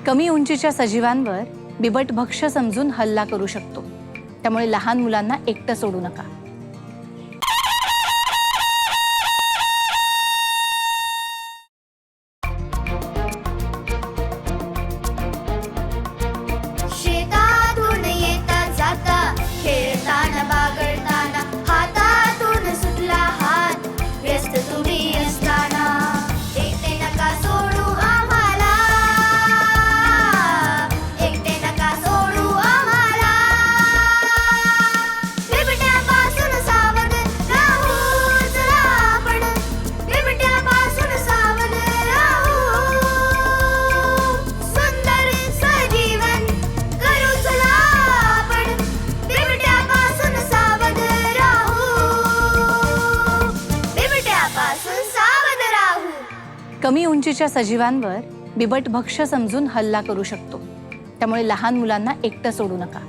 कमी उंचीच्या सजीवांवर बिबट भक्ष्य समजून हल्ला करू शकतो, त्यामुळे लहान मुलांना एकटं सोडू नका। शेतातून येता जाता खेळताना बागडताना हातातून सुटला हात, व्यस्त तुम्ही असताना एकटे नका सोडू आम्हाला, एकटे नका सोडू आम्हाला। बिबट्यापासून सावध राहू चला आपण, बिबट्यापासून सावध राहू। सुंदर सजीवन करू चला आपण, बिबट्यापासून सावध राहू, बिबट्यापासून सावध राहू। कमी उंचीच्या सजीवांवर बिबट भक्ष्य समजून हल्ला करू शकतो, त्यामुळे लहान मुलांना एकटं सोडू नका।